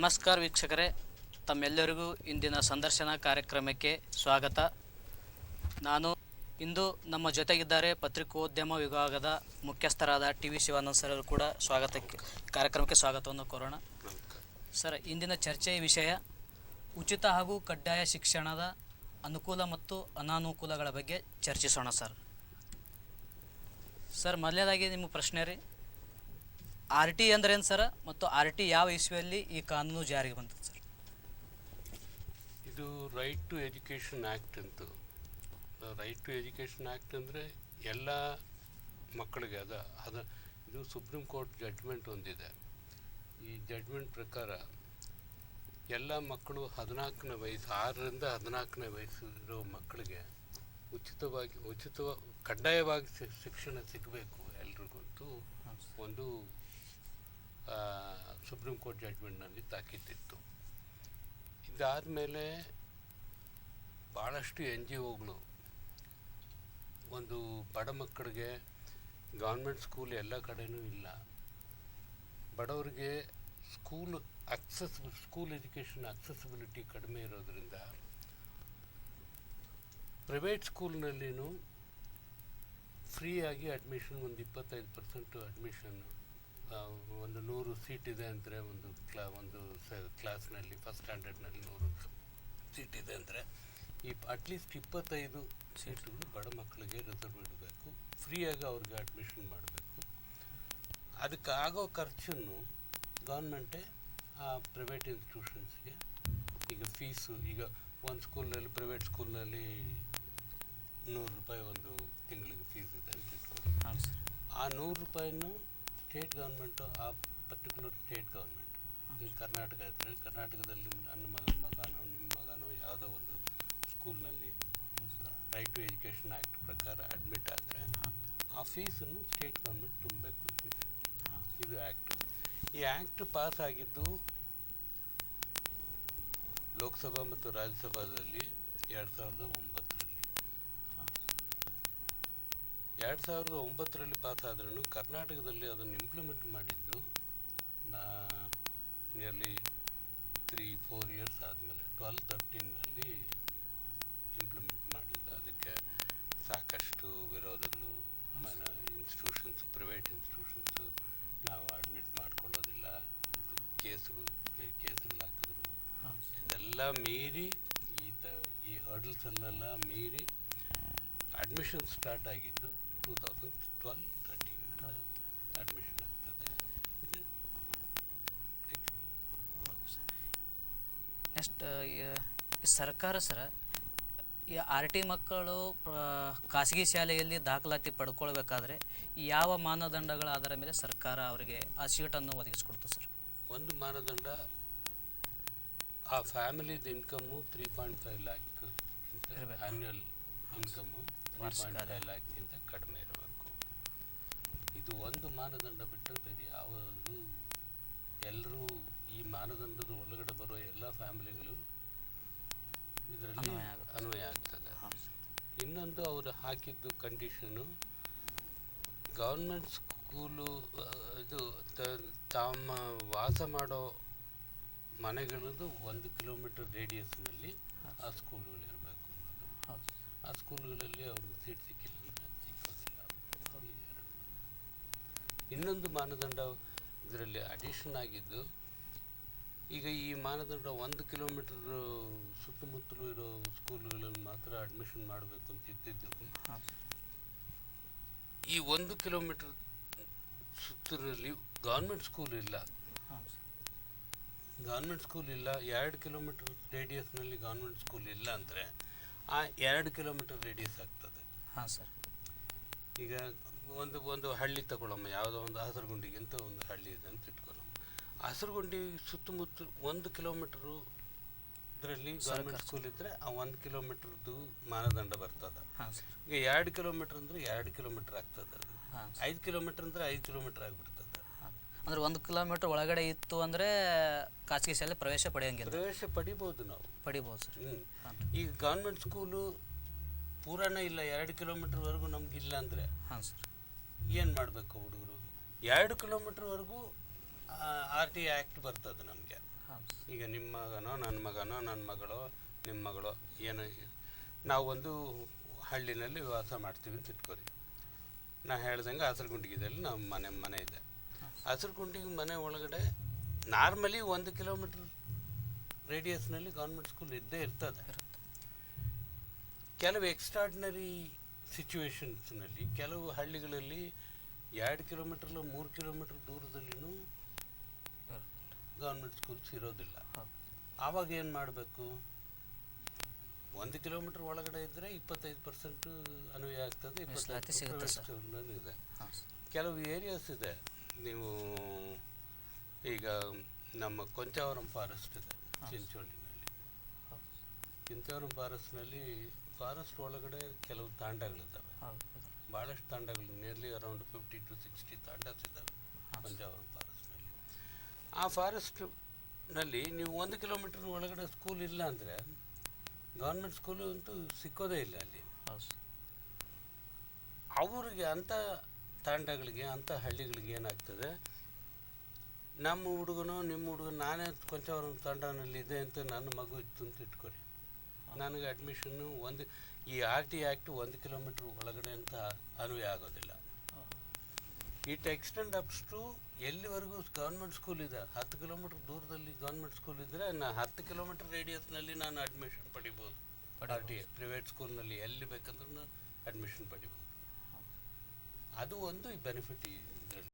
ನಮಸ್ಕಾರ ವೀಕ್ಷಕರೇ, ತಮ್ಮೆಲ್ಲರಿಗೂ ಇಂದಿನ ಸಂದರ್ಶನ ಕಾರ್ಯಕ್ರಮಕ್ಕೆ ಸ್ವಾಗತ. ನಾನು ಇಂದು ನಮ್ಮ ಜೊತೆಗಿದ್ದಾರೆ ಪತ್ರಿಕೋದ್ಯಮ ವಿಭಾಗದ ಮುಖ್ಯಸ್ಥರಾದ ಟಿ.ವಿ. ಶಿವಾನಂದ ಸರ್ ಅವರು ಕೂಡ ಕಾರ್ಯಕ್ರಮಕ್ಕೆ ಸ್ವಾಗತವನ್ನು ಕೋರೋಣ. ಸರ್, ಇಂದಿನ ಚರ್ಚೆಯ ವಿಷಯ ಉಚಿತ ಹಾಗೂ ಕಡ್ಡಾಯ ಶಿಕ್ಷಣದ ಅನುಕೂಲ ಮತ್ತು ಅನಾನುಕೂಲಗಳ ಬಗ್ಗೆ ಚರ್ಚಿಸೋಣ. ಸರ್, ಮೊದಲನೇದಾಗಿ ನಿಮ್ಮ ಪ್ರಶ್ನೆ ರೀ, ಆರ್ ಟಿ ಅಂದ್ರೇನು ಸರ್, ಮತ್ತು ಆರ್ ಟಿ ಯಾವ ಇಸ್ವಿಯಲ್ಲಿ ಈ ಕಾನೂನು ಜಾರಿಗೆ ಬಂತದೆ ಸರ್? ಇದು ರೈಟ್ ಟು ಎಜುಕೇಷನ್ ಆ್ಯಕ್ಟ್ ಅಂತ. ರೈಟ್ ಟು ಎಜುಕೇಷನ್ ಆ್ಯಕ್ಟ್ ಅಂದರೆ ಎಲ್ಲ ಮಕ್ಕಳಿಗೆ ಇದು ಸುಪ್ರೀಂ ಕೋರ್ಟ್ ಜಡ್ಜ್ಮೆಂಟ್ ಹೊಂದಿದೆ. ಈ ಜಡ್ಜ್ಮೆಂಟ್ ಪ್ರಕಾರ ಎಲ್ಲ ಮಕ್ಕಳು 14ನೇ ವಯಸ್ಸು 6ರಿಂದ 14ನೇ ವಯಸ್ಸು ಇರೋ ಮಕ್ಕಳಿಗೆ ಕಡ್ಡಾಯವಾಗಿ ಶಿಕ್ಷಣ ಸಿಗಬೇಕು ಎಲ್ರಿಗಂತೂ ಒಂದು ಸುಪ್ರೀಂ ಕೋರ್ಟ್ ಜಡ್ಜ್ಮೆಂಟ್ನಲ್ಲಿ ತಾಕೀತಿತ್ತು. ಇದಾದಮೇಲೆ ಭಾಳಷ್ಟು NGOಗಳು ಒಂದು ಬಡ ಮಕ್ಕಳಿಗೆ ಗೌರ್ಮೆಂಟ್ ಸ್ಕೂಲ್ ಎಲ್ಲ ಕಡೆಯೂ ಇಲ್ಲ, ಬಡವರಿಗೆ ಸ್ಕೂಲ್ ಎಜುಕೇಷನ್ ಅಕ್ಸೆಸಿಬಿಲಿಟಿ ಕಡಿಮೆ ಇರೋದರಿಂದ ಪ್ರೈವೇಟ್ ಸ್ಕೂಲ್ನಲ್ಲಿನೂ ಫ್ರೀಯಾಗಿ ಅಡ್ಮಿಷನ್, ಒಂದು 25% ಅಡ್ಮಿಷನ್ನು, ಒಂದು 100 ಸೀಟ್ ಇದೆ ಅಂದರೆ ಒಂದು ಕ್ಲಾಸ್ನಲ್ಲಿ ಫಸ್ಟ್ ಸ್ಟ್ಯಾಂಡರ್ಡ್ನಲ್ಲಿ 100 ಸೀಟ್ ಇದೆ ಅಂದರೆ ಅಟ್ಲೀಸ್ಟ್ 25 ಸೀಟುಗಳು ಬಡ ಮಕ್ಕಳಿಗೆ ರಿಸರ್ವ್ ಇಡಬೇಕು, ಫ್ರೀಯಾಗಿ ಅವ್ರಿಗೆ ಅಡ್ಮಿಷನ್ ಮಾಡಬೇಕು. ಅದಕ್ಕಾಗೋ ಖರ್ಚನ್ನು ಗೌರ್ಮೆಂಟೇ ಆ ಪ್ರೈವೇಟ್ ಇನ್ಸ್ಟಿಟ್ಯೂಷನ್ಸ್ಗೆ, ಈಗ ಫೀಸು, ಈಗ ಒಂದು ಸ್ಕೂಲ್ನಲ್ಲಿ ಪ್ರೈವೇಟ್ ಸ್ಕೂಲ್ನಲ್ಲಿ ₹100 ಒಂದು ತಿಂಗಳಿಗೆ ಫೀಸ್ ಇದೆ ಅಂತ ಇಟ್ಕೊಂಡು, ಆ ₹100 ಸ್ಟೇಟ್ ಗೌರ್ಮೆಂಟು, ಆ ಪರ್ಟಿಕ್ಯುಲರ್ ಸ್ಟೇಟ್ ಗೌರ್ಮೆಂಟ್, ಈಗ ಕರ್ನಾಟಕ ಇದ್ದರೆ ಕರ್ನಾಟಕದಲ್ಲಿ ನನ್ನ ಮಗನೋ ನಿಮ್ಮ ಮಗನೋ ಯಾವುದೋ ಒಂದು ಸ್ಕೂಲ್ನಲ್ಲಿ ರೈಟ್ ಟು ಎಜುಕೇಷನ್ ಆ್ಯಕ್ಟ್ ಪ್ರಕಾರ ಅಡ್ಮಿಟ್ ಆದರೆ ಆ ಫೀಸನ್ನು ಸ್ಟೇಟ್ ಗೌರ್ಮೆಂಟ್ ತುಂಬಬೇಕು ಇದೆ. ಇದು ಆ್ಯಕ್ಟು. ಈ ಆ್ಯಕ್ಟ್ ಪಾಸ್ ಆಗಿದ್ದು ಲೋಕಸಭಾ ಮತ್ತು ರಾಜ್ಯಸಭಾದಲ್ಲಿ 2009ರಲ್ಲಿ ಪಾಸ್ ಆದ್ರೂ ಕರ್ನಾಟಕದಲ್ಲಿ ಅದನ್ನು ಇಂಪ್ಲಿಮೆಂಟ್ ಮಾಡಿದ್ದು ನಿಯರ್ಲಿ 3-4 ಇಯರ್ಸ್ ಆದಮೇಲೆ 2013ನಲ್ಲಿ ಇಂಪ್ಲಿಮೆಂಟ್ ಮಾಡಿದ್ದು. ಅದಕ್ಕೆ ಸಾಕಷ್ಟು ವಿರೋಧಗಳು, ಪ್ರೈವೇಟ್ ಇನ್ಸ್ಟಿಟ್ಯೂಷನ್ಸು ನಾವು ಅಡ್ಮಿಟ್ ಮಾಡ್ಕೊಳ್ಳೋದಿಲ್ಲ, ಕೇಸುಗಳು ಹಾಕಿದ್ರು. ಇದೆಲ್ಲ ಮೀರಿ ಈ ಹರ್ಡಲ್ಸನ್ನೆಲ್ಲ ಮೀರಿ ಅಡ್ಮಿಷನ್ ಸ್ಟಾರ್ಟ್ ಆಗಿದ್ದು 2012-13 ಅಡ್ಮಿಷನ್ ಆಗ್ತದೆ. ಇದು ನೆಕ್ಸ್ಟ್ ಸರ್ಕಾರ ಸರ, ಈ ಆರ್ ಟಿ ಮಕ್ಕಳು ಖಾಸಗಿ ಶಾಲೆಯಲ್ಲಿ ದಾಖಲಾತಿ ಪಡ್ಕೊಳ್ಬೇಕಾದ್ರೆ ಯಾವ ಮಾನದಂಡಗಳ ಆಧಾರ ಮೇಲೆ ಸರ್ಕಾರ ಅವರಿಗೆ ಆ ಸೀಟನ್ನು ಒದಗಿಸ್ಕೊಡ್ತದೆ ಸರ್? ಒಂದು ಮಾನದಂಡ, ಆ ಫ್ಯಾಮಿಲಿದು ಇನ್ಕಮ್ಮು 3.5 ಲ್ಯಾಕ್ ಆ್ಯನ್ಯುಯಲ್ ಇನ್ಕಮ್ಮು 3.5 ಲ್ಯಾಕ್ಗಿಂತ ಕಡಿಮೆ ಇರಬೇಕು. ಇದು ಒಂದು ಮಾನದಂಡ ಬಿಟ್ಟರೆ ಬೇರೆ ಯಾವುದು, ಎಲ್ಲರೂ ಈ ಮಾನದಂಡದ ಒಳಗಡೆ ಬರೋ ಎಲ್ಲ ಫ್ಯಾಮಿಲಿಗಳು ಇದರಲ್ಲಿ ಅನ್ವಯ ಆಗ್ತದೆ. ಇನ್ನೊಂದು ಅವರು ಹಾಕಿದ್ದು ಕಂಡೀಷನು, ಗೌರ್ಮೆಂಟ್ ಸ್ಕೂಲು ಇದು ತಮ್ಮ ವಾಸ ಮಾಡೋ ಮನೆಗಳದ್ದು 1 ಕಿಲೋಮೀಟರ್ ರೇಡಿಯಸ್ನಲ್ಲಿ ಆ ಸ್ಕೂಲುಗಳಿರಬೇಕು ಅನ್ನೋದು. ಆ ಸ್ಕೂಲುಗಳಲ್ಲಿ ಅವ್ರಿಗೆ ಸೀಟ್ ಸಿಕ್ಕಿಲ್ಲ ಅಂದರೆ ಸಿಕ್ಕೋದಿಲ್ಲ. ಇನ್ನೊಂದು ಮಾನದಂಡ ಇದರಲ್ಲಿ ಅಡಿಷನ್ ಆಗಿದ್ದು, ಈಗ ಈ ಮಾನದಂಡ 1 ಕಿಲೋಮೀಟರ್ ಸುತ್ತಮುತ್ತಲೂ ಇರೋ ಸ್ಕೂಲುಗಳಲ್ಲಿ ಮಾತ್ರ ಅಡ್ಮಿಷನ್ ಮಾಡಬೇಕು ಅಂತ ಇದ್ದಿದ್ದು, ಈ 1 ಕಿಲೋಮೀಟರ್ ಸುತ್ತರಲ್ಲಿ ಗೌರ್ಮೆಂಟ್ ಸ್ಕೂಲ್ ಇಲ್ಲ, 2 ಕಿಲೋಮೀಟರ್ ರೇಡಿಯಸ್ನಲ್ಲಿ ಗೌರ್ಮೆಂಟ್ ಸ್ಕೂಲ್ ಇಲ್ಲ ಅಂದರೆ ಆ 2 ಕಿಲೋಮೀಟರ್ ರೇಡಿಯಸ್ ಆಗ್ತದೆ. ಹಾಂ ಸರ್. ಈಗ ಒಂದು ಹಳ್ಳಿ ತಗೊಳ್ಳಮ್ಮ, ಯಾವುದೋ ಒಂದು ಹಸರಗುಂಡಿಗೆ ಅಂತ ಒಂದು ಹಳ್ಳಿ ಇದೆ ಅಂತ ಇಟ್ಕೊಳ್ಳಮ್ಮ. ಹಸರಗುಂಡಿ ಸುತ್ತಮುತ್ತ 1 ಕಿಲೋಮೀಟರು ಇದರಲ್ಲಿ ಗೌರ್ಮೆಂಟ್ ಸ್ಕೂಲ್ ಇದ್ದರೆ ಆ 1 ಕಿಲೋಮೀಟರ್ದು ಮಾನದಂಡ ಬರ್ತದೆ. ಈಗ 2 ಕಿಲೋಮೀಟರ್ ಅಂದರೆ 2 ಕಿಲೋಮೀಟರ್ ಆಗ್ತದೆ. ಅದು 5 ಕಿಲೋಮೀಟರ್ ಅಂದರೆ 5 ಕಿಲೋಮೀಟರ್ ಆಗಿಬಿಡ್ತದೆ. ಅಂದರೆ 1 ಕಿಲೋಮೀಟರ್ ಒಳಗಡೆ ಇತ್ತು ಅಂದರೆ ಖಾಸಗಿ ಶಾಲೆ ಪ್ರವೇಶ ಪಡಿಬೋದು ನಾವು. ಪಡಿಬೋದು ಸರ್. ಈಗ ಗೌರ್ಮೆಂಟ್ ಸ್ಕೂಲು ಪೂರಾನೇ ಇಲ್ಲ, 2 ಕಿಲೋಮೀಟರ್ವರೆಗೂ ನಮಗಿಲ್ಲ ಅಂದರೆ ಹಾಂ ಸರ್, ಏನು ಮಾಡಬೇಕು ಹುಡುಗರು? 2 ಕಿಲೋಮೀಟರ್ವರೆಗೂ RT ಆ್ಯಕ್ಟ್ ಬರ್ತದೆ ನಮಗೆ. ಹಾಂ ಈಗ ನಿಮ್ಮ ಮಗನೋ ನನ್ನ ಮಗನೋ ನನ್ನ ಮಗಳೋ ನಿಮ್ಮ ಮಗಳೋ ಏನೋ ನಾವು ಒಂದು ಹಳ್ಳಿನಲ್ಲಿ ವಾಸ ಮಾಡ್ತೀವಿ ಅಂತ ಇಟ್ಕೊರಿ. ನಾ ಹೇಳ್ದಂಗೆ ಹಸಿರುಗುಂಡಿಗೆದಲ್ಲಿ ನಮ್ಮ ಮನೆ ಇದೆ. ಹಸಿರುಗುಂಡಿಗೆ ಮನೆ ಒಳಗಡೆ ನಾರ್ಮಲಿ 1 ಕಿಲೋಮೀಟ್ರ್ ರೇಡಿಯಸ್ನಲ್ಲಿ ಗೌರ್ಮೆಂಟ್ ಸ್ಕೂಲ್ ಇದ್ದೇ ಇರ್ತದೆ. ಕೆಲವು ಎಕ್ಸ್ಟ್ರಾರ್ಡಿನರಿ ಸಿಚುವೇಶನ್ಸ್ನಲ್ಲಿ ಕೆಲವು ಹಳ್ಳಿಗಳಲ್ಲಿ 2 ಕಿಲೋಮೀಟ್ರ್ 3 ಕಿಲೋಮೀಟ್ರ್ ದೂರದಲ್ಲಿನೂ ಗೌರ್ಮೆಂಟ್ ಸ್ಕೂಲ್ಸ್ ಇರೋದಿಲ್ಲ. ಆವಾಗ ಏನು ಮಾಡಬೇಕು? 1 ಕಿಲೋಮೀಟ್ರ್ ಒಳಗಡೆ ಇದ್ದರೆ 25% ಅನ್ವಯ ಆಗ್ತದೆ, 25% ಇದೆ. ಕೆಲವು ಏರಿಯಾಸ್ ಇದೆ. ನೀವು ಈಗ ನಮ್ಮ ಕೊಂಚಾವರಂ ಫಾರೆಸ್ಟ್ ಇದೆ ಚಿಂಚೋಳಿನಲ್ಲಿ. ಚಿಂಚೋವರಂ ಫಾರೆಸ್ಟ್ ಒಳಗಡೆ ಕೆಲವು ತಾಂಡಗಳಿದ್ದಾವೆ, ಭಾಳಷ್ಟು ತಾಂಡಗಳು, ನಿಯರ್ಲಿ ಅರೌಂಡ್ 50 to 60 ತಾಂಡಸ್ ಇದ್ದಾವೆ ಕೊಂಚಾವರಂ ಫಾರೆಸ್ಟ್ನಲ್ಲಿ. ಆ ಫಾರೆಸ್ಟ್ನಲ್ಲಿ ನೀವು 1 ಕಿಲೋಮೀಟ್ರ್ ಒಳಗಡೆ ಸ್ಕೂಲ್ ಇಲ್ಲ ಅಂದರೆ ಗೌರ್ಮೆಂಟ್ ಸ್ಕೂಲು ಅಂತೂ ಸಿಕ್ಕೋದೇ ಇಲ್ಲ ಅಲ್ಲಿ. ಅವ್ರಿಗೆ ಅಂಥ ತಾಂಡಗಳಿಗೆ, ಅಂಥ ಹಳ್ಳಿಗಳಿಗೆ ಏನಾಗ್ತದೆ, ನಮ್ಮ ಹುಡುಗನೋ ನಿಮ್ಮ ಹುಡುಗನ, ನಾನೇ ಕೊಂಚವರಂ ತಾಂಡನಲ್ಲಿ ಇದೆ ಅಂತ ನನ್ನ ಮಗು ಇತ್ತು ಅಂತ ಇಟ್ಕೊರಿ, ನನಗೆ ಅಡ್ಮಿಷನ್ನು ಈ RT ಆ್ಯಕ್ಟ್ 1 ಕಿಲೋಮೀಟ್ರ್ ಒಳಗಡೆ ಅಂತ ಅನ್ವಯ ಆಗೋದಿಲ್ಲ. ಇಟ್ ಎಕ್ಸ್ಟೆಂಡ್ ಅಪ್ಸ್ ಟು ಎಲ್ಲಿವರೆಗೂ ಗೌರ್ಮೆಂಟ್ ಸ್ಕೂಲ್ ಇದೆ. 10 ಕಿಲೋಮೀಟ್ರ್ ದೂರದಲ್ಲಿ ಗೌರ್ಮೆಂಟ್ ಸ್ಕೂಲ್ ಇದ್ದರೆ 10 ಕಿಲೋಮೀಟ್ರ್ ರೇಡಿಯಸ್ನಲ್ಲಿ ನಾನು ಅಡ್ಮಿಷನ್ ಪಡಿಬೋದು. RT ಪ್ರೈವೇಟ್ ಸ್ಕೂಲ್ನಲ್ಲಿ ಎಲ್ಲಿ ಬೇಕಂದ್ರೂ ಅಡ್ಮಿಷನ್ ಪಡಿಬೋದು. ಅದು ಒಂದು ಬೆನಿಫಿಟ್ ಇದರಲ್ಲಿ.